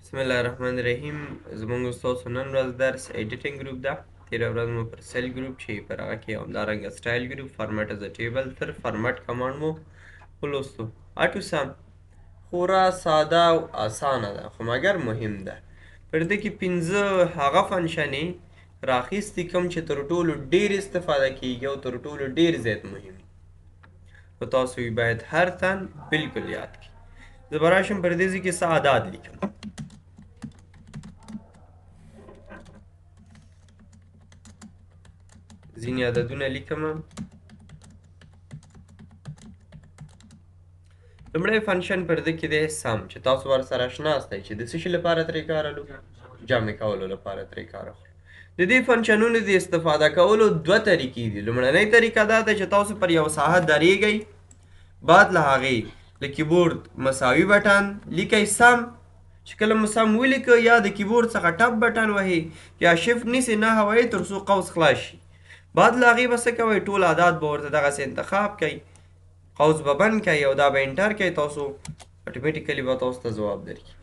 بسم الله الرحمن الرحیم. زموږ ستاسو نن ورځ درس ایډیټینګ ګروپ ده. تېره ورځ مو پر سیل ګروپ چې پر هغه کې همدارنګه سټایل ګروپ فارمټ از ټیبل تر فارمټ کمانډ مو ولوستو. اټو سم خورا ساده او اسانه ده خو مګر مهم ده. پر دې کې 15 هغه فنکشنې راخیستي کوم چې تر ټولو ډېر استفاده کیږي او تر ټولو ډېر زیات مهم نو تاسو یې باید هر تن بالکل یاد کړئ. زه به راشم پر دې ځای کې څه عداد لیکم. ځینې عددونه لیکم. لومړی فنکشن پر ده کې دی سم چې تاسو ورسره اشنا یاستئ چې د څه شي لپاره ترې کار اخلو؟ جمع کولو لپاره ترې کار اخلو. د دې فنکشنونو د استفاده کولو دوه طریقې دي. لومړنۍ طریقه دا ده چې تاسو پر یو ساحه درېږئ، بعد له هغې له کیبورډ مساوي بټن لیکئ سم. چې کله مو سم ولیکه یا د کیبورډ څخه ټپ بټن وهئ یا شفت نیسئ نه وهئ تر څو قوس خلاص شي. بعد له هغې به څه کوئ؟ ټول عداد به ورته دغسې انتخاب کوئ، قوس به بند کوئ او دا به انټر کوئ. تاسو اټومیټیکلي به تاسو ته ځواب درکړي.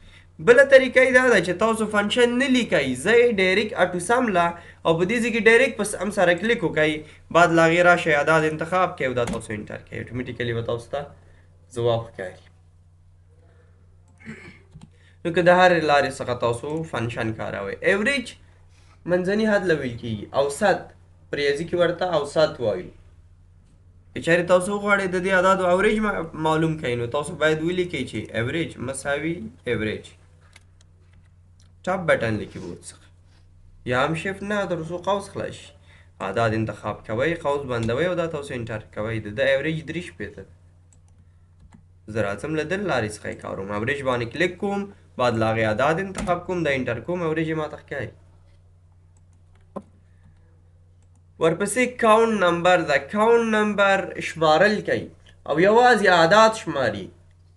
بله طریقه یې دا ده چې تاسو فنکشن نه لیکئ، ځئ ډایرکټ اټو سم له او په دې ځای کې ډایرکټ په سم سره کلیک وکئ، بعد له هغې راشئ عداد انتخاب کوئ او دا تاسو انټر کوئ. اټومیټیکلي به تاسو ته ځواب ښکاري. نو که د هرې لارې څخه تاسو فنکشن کاروئ. ایوریج منځني حد له ویل کېږي. اوسط په ریاضي کې ورته اوسط وایو. که چېرې تاسو وغواړئ د دې اعدادو اوریج معلوم کړئ نو تاسو باید ولیکئ چې ایوریج مساوي ایوریج ټاپ بټن له کیبورډ څخه یا هم شفت نه تر څو قوس خلاص شي. اعداد انتخاب کوئ، قوس بندوئ او دا تاسو انټر کوئ. د ده ایوریج 3 شپېته ده. زه راځم له دې لارې څخه یې کاروم. اوریج باندې کلیک کوم، بعد له هغې اعداد انتخاب کوم، دا انټر کوم، اوریج یې ماته ښکاري. ورپسې کاونټ نمبر ده. کاونټ نمبر شمارل کوي او یوازې اعداد شماري،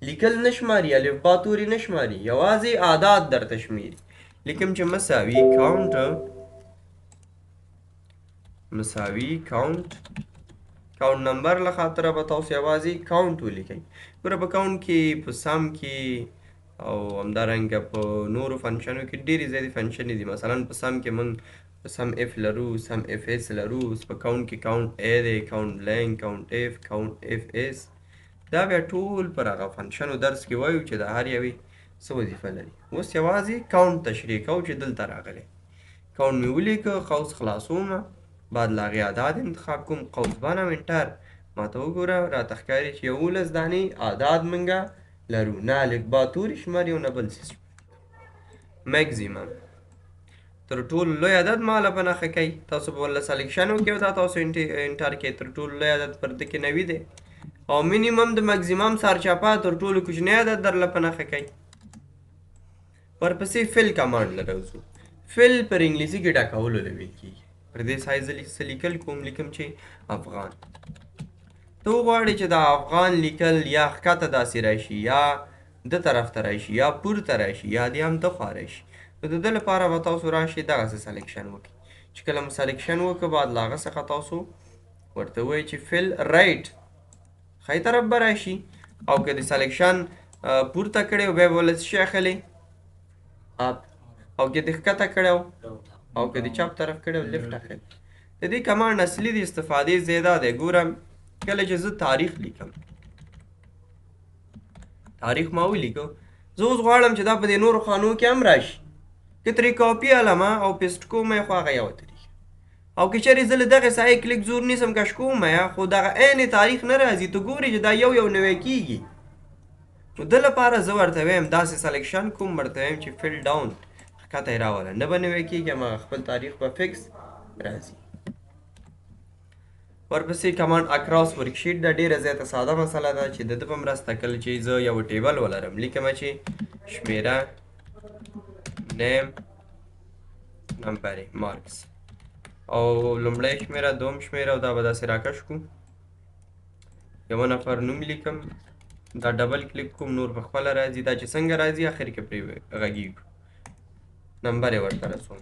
لیکل نه شماري، الف با توري نه شماري، یوازې اعداد درته شمیري. لیکم چې مساوي کاونټ کاونټ نمبر له خاطره به تاسو یوازې کاونټ ولیکئ. ګوره په کاونټ کې په سم کې او همدارنګه په نورو فنکشنو کې ډېرې زیاتې فنکشنې دي. مثلا په سم کې موږ سم اف لرو، سم اف اس لرو. په کاونټ کې کاونټ ای دی، کاونټ بلینک، کاونټ اف، کاونټ اف اس. دا بیا ټول پر هغه فنکشنو درس کې وایو چې د هر یوې څه وظیفه لري. اوس یوازې کاونټ تشریح کوو چې دلته راغلی. کاونټ مې ولیکه، قوس خلاصومه، بعد له هغې اعداد انتخاب کوم، قوس بند او انټر. ماته وګوره راته ښکاري چې 11 دانې اعداد موږ لرو. نه الف با توري شماري او نه بل څه. میکزیمم تر ټولو لوی عدد ما له په نښه کوي. تاسو به ورله سلیکشن وکړئ او دا تاسو انټر کړئ. تر ټولو لوی عدد پر ده کې 90 دی او مینیمم د مکزیمم سرچاپه تر ټولو کوچنی عدد درله په نښه کوي. ورپسې فل کمانډ له راوځو. فل پر انګلیسي کې ډکولو له ویل کېږي. پر دې ځای زه څه لیکل کوم؟ لیکم چې افغان. ته وغواړې چې د افغان لیکل یا ښکته داسې راشي یا ده طرف ته راشي یا پورته راشي یا دې هم ده خوا راشي. نو د ده لپاره به تاسو راشئ دغسې سلیکشن وکړئ. چې کله مو سلیکشن وکړه بعد له هغه څخه تاسو ورته ووایئ چې فل رایټ ښی طرف به راشي. او که د سلیکشن پورته کړی او بیا به ورله څه شی اخلئ؟ اپ. او که د ښکته کړی او که د چپ طرف کړی لیفټ اخلئ. د دې کمانډ اصلي د استفادې ځای دا دی. ګورم کله چې زه تاریخ لیکم، تاریخ ما ولیکو، زه اوس غواړم چې دا په دې نورو خانو کې هم راشي. که ترې کاپي علمه او پیسټ کوم خو هغه یوه طریقه. او که چېرې زه له دغې سایې کلیک زور نیسم کش کوم خو دغه عین تاریخ نه راځي. ته ګورې چې دا یو نوی کېږي. نو ده لپاره زه ورته وایم داسې سلیکشن کوم، ورته وایم چې فل ډاون ښکته یې راوله، نه به نوی کېږي، هماغه خپل تاریخ به فکس راځي. ورپسې کمانډ اکراس ورکشیټ ده. ډېره زیاته ساده مسله ده چې د ده په مرسته کله چې زه یو ټیبل ولرم لیکمه چې شمیره نیم نمبرې مارکس او لومړی شمیره، دوم شمیره او دا به داسې راکش کوم. یو نفر نوم لیکم، دا ډبل کلیک کوم، نور په خپله راځي. دا چې څنګه راځي اخر کې پرې غږیږو. نمبر یې ورته رسوم.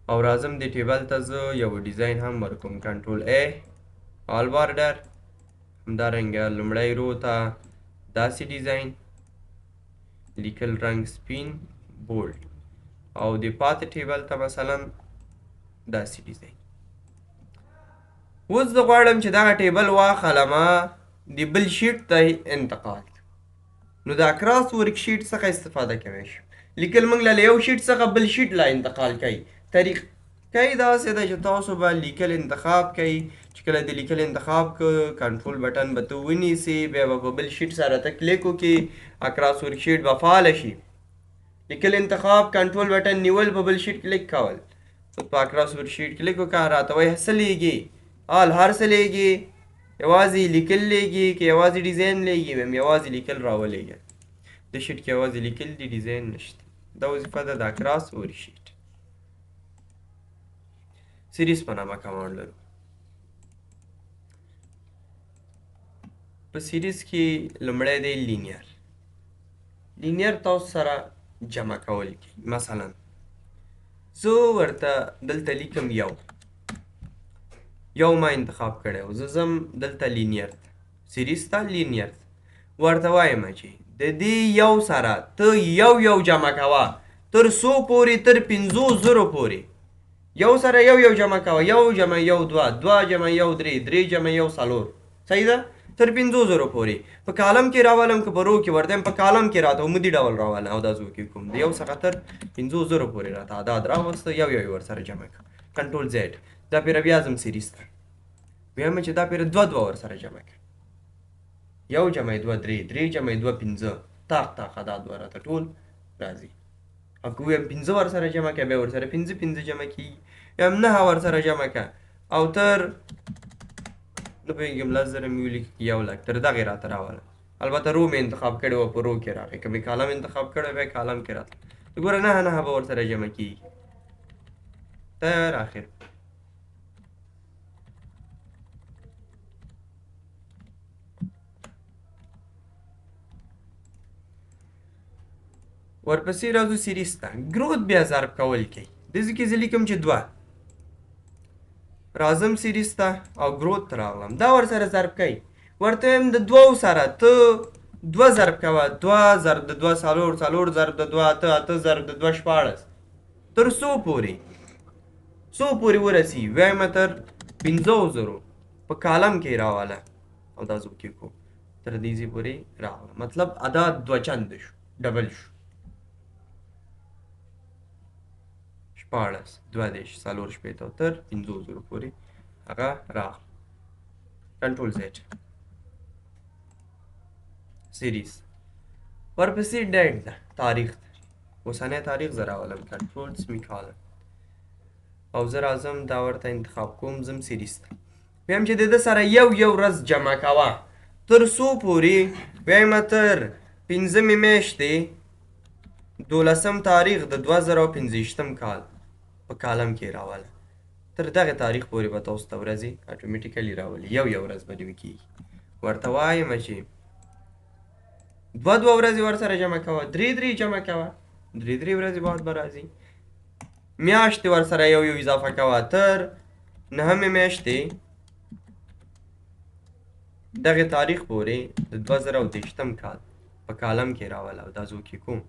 او راځم دې ټیبل ته زه یو ډیزاین هم ورکوم. کنټرول ای آل بارډر همدارنګه لومړی رو ته داسې ډیزاین لیکل رنګ سپین بولډ او د پاتې ټیبل ته مثلا داسې ډیزاین. اوس زه غواړم چې دغه ټیبل واخلمه د بل شیټ ته انتقال. نو د اکراس ورک شیټ څخه استفاده کوي شو. لیکل موږ له یو شیټ څخه بل شیټ لا انتقال کوي. طریقه داسې ده چې تاسو به لیکل انتخاب کوئ. چې کله د لیکل انتخاب کنټرول بټن به ته ونیسئ، بیا به په بل شیټ سره ته کلیک وکړي، اکراس ورک شیټ به فعاله شي. لیکل انتخاب کنټرول بټن نیول، په بل شیټ کلیک کول. په اکراس ورک شیټ کلیک وکړه، راته وایي څه لیږي؟ هر څه لیږي، یوازې لیکل لیږي که یوازې ډیزاین لیږي؟ ویم یوازې لیکل راولېږه. د شیټ کې یوازې لیکل دي، ډیزاین نشته. دا وظیفه ده د اکراس ورک شیټ. سیریز په نامه کمانډ لرو. په سیریز کې لومړی دی لینیر تاسو سره جمع کول کی. مثلا زه ورته دلته لیکم یو ما انتخاب کړی و، زه ځم دلته لینیر سیریز ته لینیر ورته وایم چې د دې یو سره ته یو جمع کوه تر څو پورې؟ تر 500 پورې. یو سره یو جمع کوه، یو جمع یو دوه، دوه جمع یو درې، درې جمع یو څلور. صحیح ده؟ تر 500 پورې. په کالم کې راولم که په رو کې ورته په کالم کې راته عمودي ډول راولم او دا زو کې کوم د یو څخه تر 500 پورې راته عدد راوسته، یو ورسره جمع کړه. کنټرول زیډ. دا پیر بیا ځم سیریز ته، بیا مې چې دا پیر دوه ورسره جمع کړه. یو جمع دوه درې، درې جمع دوه 5، تاق عدد راته ټول راځي. او که ویم 5 ورسره جمع کړه، بیا ورسره 5 جمع کېږي. یم 9 ورسره جمع کړه او تر نه پوهېږم 10,000 مې ولیکه که 1,00,000 تر دغې راته راوله. البته رو مې انتخاب کړی و، په رو کې راغی. که مې کالم انتخاب کړی بیا کالم کې راته ګوره 9 به ورسره جمع کېږي تر آخر. ورپسې راځو سیریز ته. ګروت بیا ضرب کول کوي. داسې کې زه لیکم چې 2 راځم سیریز ته او ګروت ته راغلم، دا ورسره ضرب کوي. ورته وایم د 2 سره ته 2 ضرب کوه، 2 ضرب د 2 4، 4 ضرب د 2 8، 8 ضرب د 2 14. تر څو پورې ورسي؟ وایم تر 500 په کالم کې راواله او دا زو کې کو تر دې پورې راواله. مطلب عدد 2 چند شو، ډبل شو. 14 22 4 شپېته تر 500 پورې هغه راغله. کنټرول زیډ سیریز. ورپسې ډیټ ده، تاریخ ده. اوسنی تاریخ زه راولم، کنټرول سمیکالم او زه راځم دا ورته انتخاب کوم، ځم سیریز ته. ویم چې د ده سره یو ورځ جمع کوه. تر څو پورې؟ ویم تر 5مې میاشتې 12 تاریخ د 2015 کال په کالم کې راوله. تر دغه تاریخ پورې به تاسو ته ورځې اټومیټیکلی راولي. یو ورځ به نوي کېږي. ورته وایم چې 2 ورځې ورسره جمع کوه، 3 جمع کوه، 3 ورځې بعد به راځي. میاشتې ورسره یو اضافه کوه، تر 9مې میاشتې دغه تاریخ پورې د 2023 کال په کالم کې راوله او دا زو کې کوم.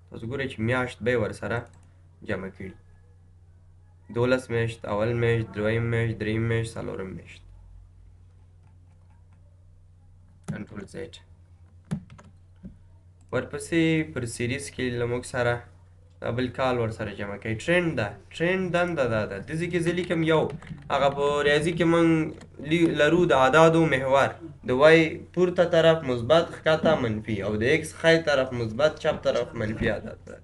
تاسو ګورئ چې میاشت به ورسره جمع کړي. 12 میاشت، اول میاشت، دویم میاشت، دریم میاشت، څلورم میاشت. کنټرول زیډ. ورپسې پر سیریز کې له موږ سره بل کال ورسره جمع کوي. ټرینډ ده. ټرینډ دنده دا ده. داسې کې زه لیکم یو، هغه په ریاضي کې موږ لرو د اعدادو محور، د وای پورته طرف مثبت، ښکته منفي، او د ایکس ښی طرف مثبت، چپ طرف منفي عدد ده.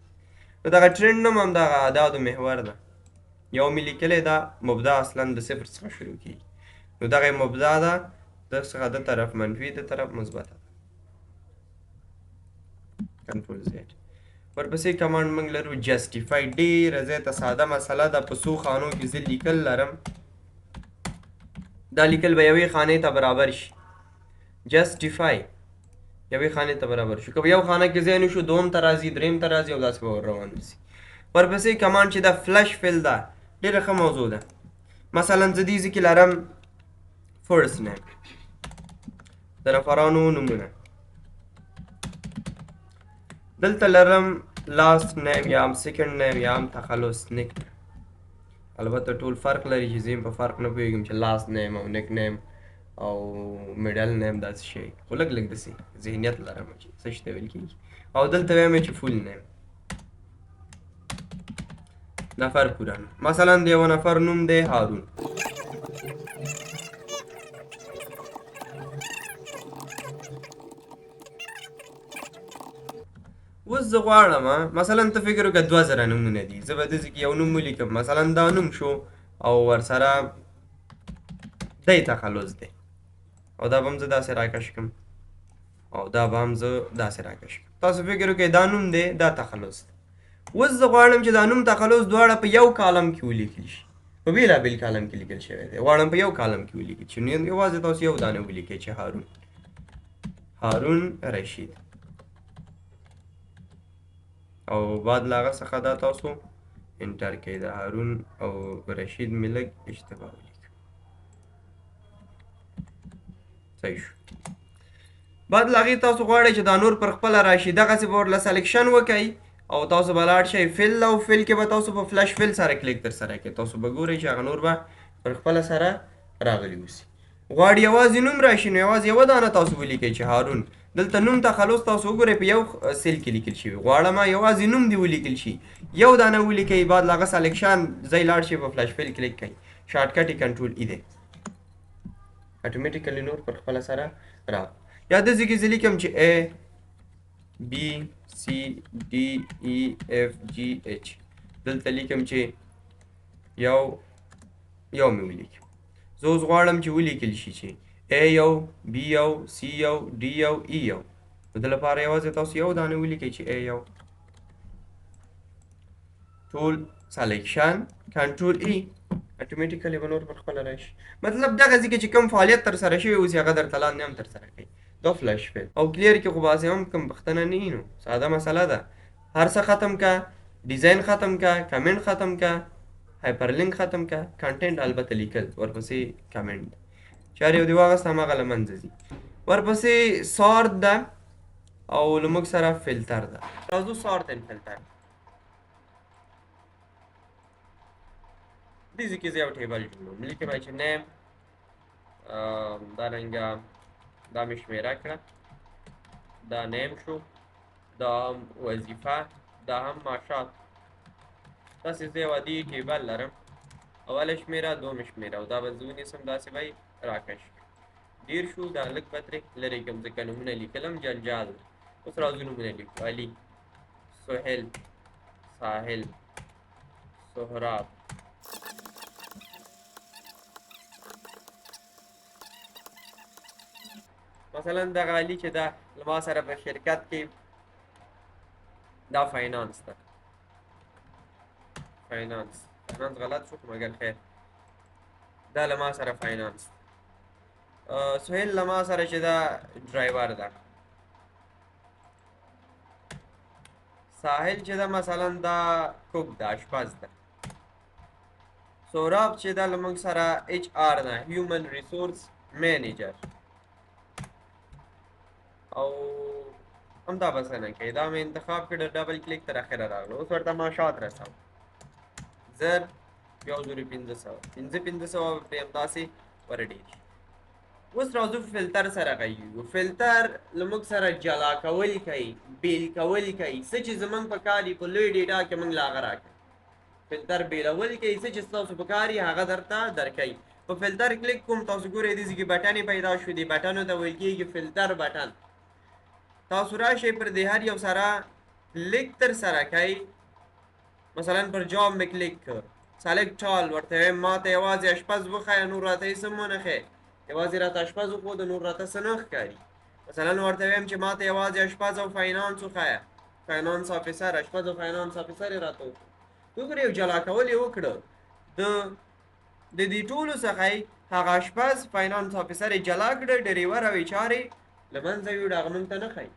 نو دغه ټرینډ نوم هم دغه اعدادو محور ده. یو مې لیکلی دا مبدا اصلا د 0 څخه شروع کېږي. نو دغه مبدا ده، د څخه د طرف منفي، د طرف مثبت ده. کنټرول زیډ. ورپسې کمانډ موږ لرو جسټیفای. ډېره زیاته ساده مسله ده. په څو خانو کې زه لیکل لرم، دا لیکل به یوې خانې ته برابر شي. جسټیفای یوې خانې ته برابر شو. که یو خانه کې ځای نه شو، دوم ته راځي، دریم ته راځي او داسې به ور روان وسي. ورپسې کمانډ چې ده فلش فل ده، ډېره ښه موضوع ده. مثلا زه دې کې لرم فرست نیم. د نفرانو نومونه دلته لرم لاست نیم یا هم سیکنډ نیم یا هم تخلص نیک. البته ټول فرق لري چې زه په فرق نه پوهېږم چې لاست نیم او نیک نیم او میډل نیم داسې شی، خو لږ لږ داسې ذهنیت لرم چې څه شي ته ویل کېږي. او دلته وایم چې فول نیم نفر پوره نوم. مثلا د یوه نفر نوم دی هارون. اوس زه غواړم مثلا ته فکر وکړه 2000 نومونه دي، زه به داسې کې یو نوم ولیکم، مثلا دا نوم شو او ورسره دی تخلص دی، او دا به هم زه داسې راکش کړم او دا به هم زه داسې راکش کړم. تاسو فکر وکړئ دا نوم دی دا تخلص دی. اوس زه غواړم چې دا نوم تخلص دواړه په یو کالم کې ولیکل شي، په بېلابېل کالم کې لیکل شوی دی، غواړم په یو کالم کې ولیکل شي. نو یوازې تاسو یو دانه ولیکئ چې هارون رشید، او بعد له هغه څخه دا تاسو انټر کړئ. د هارون او رشید مې لږ اشتباه ولیکم، صحیح شو. بعد له هغې تاسو غواړئ چې دا نور پر خپله راشي، دغسې به ورله سلیکشن وکئ او تاسو به لاړ شئ فل، او فل کې به تاسو په فلش فل سره کلیک ترسره کړئ. تاسو به ګورئ چې هغه نور به پر خپله سره راغلي اوسي. غواړي یوازې نوم راشي نو یوازې یوه دانه تاسو ولیکئ چې هارون. دلته نوم تخلص تاسو وګورئ په یو سیل کې لیکل شوي، غواړم یوازې نوم دې ولیکل شي، یو دانه ولیکئ. بعد له هغه سلیکشن ځای لاړ شئ په فلش فل کلیک کړئ، شارټکټ یې کنټرول ای دی، اټومیټیکلی نور پر خپله سره راغله. یا داسې کې زه لیکم چې A B C D E F G H، دلته لیکم چې یو مې ولیکم. زه اوس غواړم چې ولیکل شي چې A یو B یو C یو D یو E یو. نو د لپاره یوازې تاسو یو دانه ولیکئ چې A یو، ټول سلیکشن کنټرول ای، اټومیټیکلی به نور پر خپله راشي. مطلب دغسې کې چې کوم فعالیت ترسره شوی اوسي هغه درته لاندې هم ترسره کوي. دا فلش فیل او کلیر کې خو باسې هم کوم پښتنه نه وي، نو ساده مسله ده. هر څه ختم کا، ډیزاین ختم کا، کمنټ ختم کا، هایپرلینک ختم کا، کنټینټ البته لیکل، ورپسې کمنټ چې هر یو دې واغست هماغه له منځه ځي. ورپسې سارت ده او له موږ سره فلټر ده. راځو سارت اینډ فلټر. دې ځای کې زه یو ټیبل جوړوم، لیکم چې نیم دارنګه دا مې شمیره کړه، دا نیم شو، دا هم وظیفه، دا هم معاشات. داسې زه یو عادي ټیبل لرم، اوله شمیره دومه شمیره، او دا به زه ونیسم داسې به یې راکش کړم. ډېر شو، دا لږ به ترې لرې کړم ځکه نومونه لیکلم جنجال. اوس راځو نومونه لیکو. علي، سهیل، ساحل، سهراب. مثلا دغه علي چې دا له ما سره په شرکت کې دا فاینانس ده، فاینانس غلط شو مګر خیر، دا له ما سره فاینانس. سهیل له ما سره چې دا ډرایور ده. ساحل چې دا مثلا دا کوک ده، اشپز ده. سهراب چې دا له موږ سره اچ آر ده، هیومن ریسورس مینیجر. او همدا بس نه کوي، دا مې انتخاب کړ، ډبل کلیک تر اخره راغله. اوس ورته معاشات رسوم، زر 1500 پرې همداسې ورډېر شي. اوس راځو فلټر سره غږیږو. فلټر له موږ سره جلا کول کوي، بیل کول کوي، څه چې زموږ په کار وي په لوی ډیټا کې موږ له هغه راکوي. فلټر بیلول کوي، څه چې ستاسو په کار وي هغه درته درکوي. په فلټر کلیک کوم، تاسو ګورئ دې ځای کې بټنې پیدا شوې دي، بټنو ته ویل کېږي فلټر بټن. تاسو راشئ پر دې هر یو سره کلیک ترسره کوئ. مثلا پر جاب مې کلیک کړ، سلیکټ آل ورته وایم ما ته یوازې اشپز وښیه، نور راته هېڅ هم ونه ښیې. یوازې راته اشپز وښوده، نور راته څه نه ښکاري. مثلا ورته وایم چې ما ته یوازې اشپز او فاینانس وښیه، فاینانس افیسر، اشپز او فاینانس افیسر یې راته وښود. وګورئ یو جلا کول یې وکړه. د دې ټولو څخه یې هغه اشپز، فاینانس افیسر یې جلا کړه، ډریور او ایچ آر یې له منځه یوړ، هغه موږ ته نه ښایي.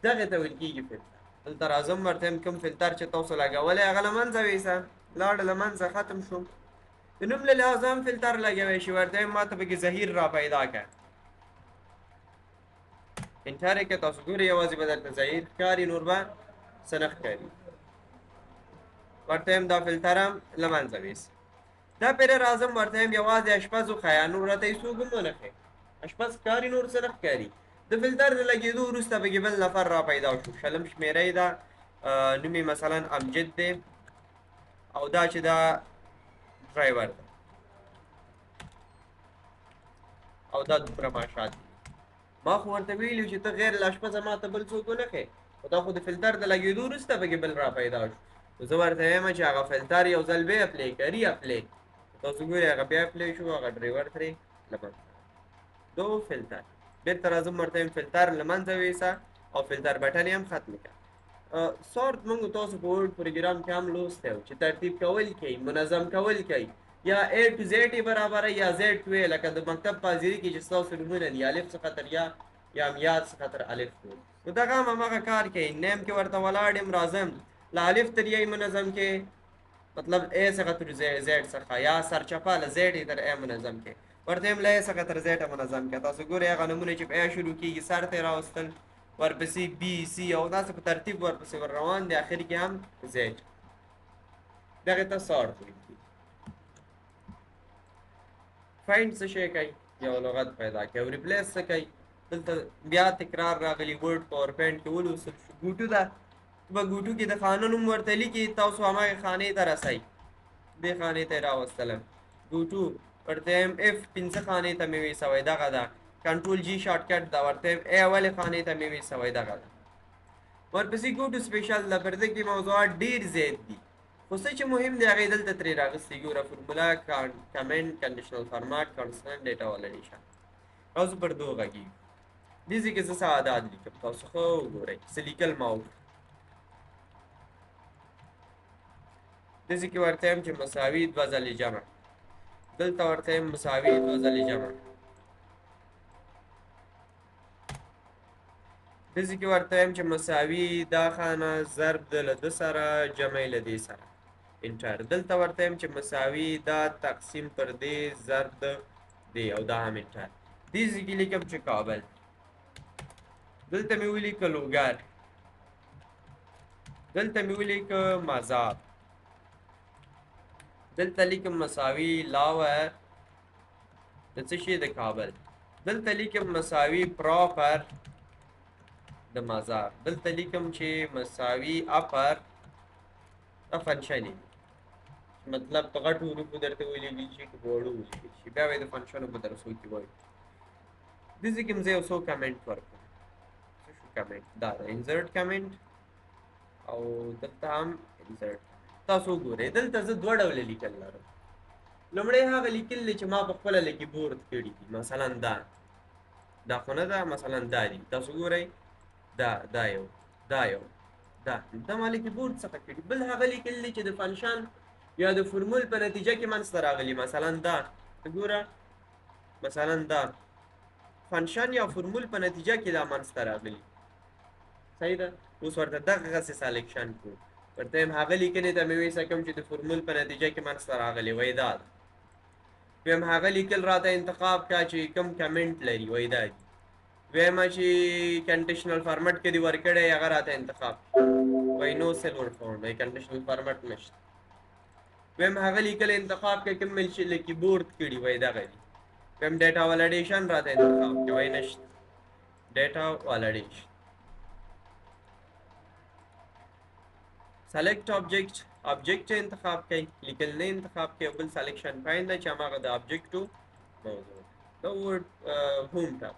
دغې ته ویل کېږي فلټر. دلته راځم ورته یم کوم فلټر چې تاسو لګولی هغه له منځه ویسه، لاړه له منځه، ختم شو. د نوم له لحاظه هم فلټر لګوی شي، ورته یم ما ته پکې ظهیر را پیدا کړه. انټر یې کړه، تاسو ګورئ یوازې به درته ظاهر ښکاري، نور به څه نه ښکاري. ورته یم دا فلټر هم له منځه ویسه. دا پیره راځم ورته یم یوازې اشپز وښیه، نور راته هېڅ څوک هم ونه ښیي. اشپز ښکاري، نور څه نه ښکاري. د فلټر د لګېدو وروسته پکې بل نفر را پیدا شو، شلم شمېره یې ده، نوم یې مثلا امجد دی، او دا چې دا ډرایور ده، او دا دومره معاشات دي. ما خو ورته ویلي چې ته غیر له اشپزه ما ته بل څوک ونه ښیې، خو دا خو د فلټر د لګېدو وروسته پکې بل را پیدا شو. نو زه ورته وایم چې هغه فلټر یو ځل بیا اپلی کړه، ری اپلی. تاسو ګورئ هغه بیا اپلی شو، هغه ډرایور ترې له منځه. دو فلټر بېرته راځم ورته یم فلټر له منځه ویسه او فلټر بټن یې هم ختم کړه. سورت موږ تاسو په ورډ پروګرام کې هم لوستی و چې ترتیب کول کوي، منظم کول کوي، یا A to Z یې برابره یا Z to A، لکه د مکتب په حاضري کې چې ستاسو نومونه دي الف څخه تر یا یم یاد څخه تر الف پورې. نو دغه هم هماغه کار کوي. نیم کې ورته ولاړ یم، راځم له الف تر یا منظم کې، مطلب A څخه تر Z څخه، یا سرچپه له Z تر A منظم کې، ورته یم له A څخه تر Z منظم کې. تاسو ګورئ هغه نومونه چې په A شروع کېږي سر ته یې راوستل، ورپسې B C او داسې په ترتیب ورپسې ور روان دی، اخر کې هم Z. دغې ته سارت ویل کېږي. فایند څه شی کوي؟ یو لغت پیدا کوي. او ریپلیس څه کوي؟ دلته بیا تکرار راغلی، ورډ پاور پوینټ کې ولوستل شو. ګوټو ده، په ګوټو کې د خانه نوم ورته لیکي، تاسو هماغې خانې ته رسئ. دې خانې ته یې راوستلم ګوټو، ورته یم اف 5 خانې ته مې ویسوئ، دغه ده. کنټرول جي شارټکټ ده، ورته یم ای اولې خانې ته مې ویسوئ، دغه ده. ورپسې ګوټو سپیشل ده، پر دې کې موضوعات ډېر زیات دي، خو څه چې مهم دی هغې دلته ترې راغستې. ګوره فورمولا، کمنټ، کنډیشنل فارمات، کانسټنټ، ډیټا والیډیشن. تاسو پر دغو غږېږو. دې ځای کې زه څه عداد لیکم، تاسو ښه وګورئ څه لیکل ما وکړو. داسې کې ورته یم چې مساوي 2 ځلې جمع، دلته ورته یم مساوي 2 ځلې جمع، داسې کې ورته یم چې مساوي دا خانه ضرب د له ده سره جمع له دې سره، انټر. دلته ورته یم چې مساوي دا تقسیم پر دې ضرب د دې، او دا هم انټر. دې ځای کې لیکم چې کابل، دلته مې ولیکه لوګر، دلته مې ولیکه مزار، دلته لیکم مساوي لاور د څه شي د کابل، دلته لیکم مساوي پراپر د مزار، دلته لیکم چې مساوي اپر دا فنکشن یې مطلب په غټو حروفو درته ولیکل شي که په وړو ولیکل شي، بیا به یې د فنکشنو په درسو کې وایي. داسې کې هم زه یو څو کمنټ ورکړم. څه شو کمنټ؟ دا ده انزرټ کمنټ، او دلته هم انزرټ. تاسو وګورئ دلته زه 2 ډوله لیکل لرم. لومړی هغه لیکل دی چې ما په خپله له کیبورډ کړي دي، مثلا دا خو نه ده، مثلا دا دي، تاسو ګورئ دا یو دا ما له کیبورډ څخه کړي. بل هغه لیکل دی چې د فنکشن یا د فورمول په نتیجه کې منځته راغلي، مثلا دا ګوره، مثلا دا فنکشن یا فورمول په نتیجه کې دا منځته راغلي، صحیح ده. اوس ورته دغسې سلیکشن کړو، ورته یم هغه لیکنې ته مې ویسه کوم چې د فورمول په نتیجه کې منځته راغلي، وایي دا ده. ویم هغه لیکل راته انتخاب کړه چې کوم کمنټ لري، وایي دا دي. ویم چې کنډیشنل فارمټ کې دې ورکړی هغه راته انتخاب کړي، وایي نو سیلور فاونډ، وایي کنډیشنل فارمټ نشته. ویم هغه لیکل انتخاب کړه کوم مې چې له کیبورډ کړي، وایي دغه دي. ویم ډیټا والیډیشن راته انتخاب کړي، وایي نشته ډیټا والیډیشن. سلیکټ آبجیکټ انتخاب کړئ، لیکل نه انتخاب کړئ، بل سلیکشن فایند ده چې هماغه د آبجیکټو موضوع ده. د ورډ هوم ټاب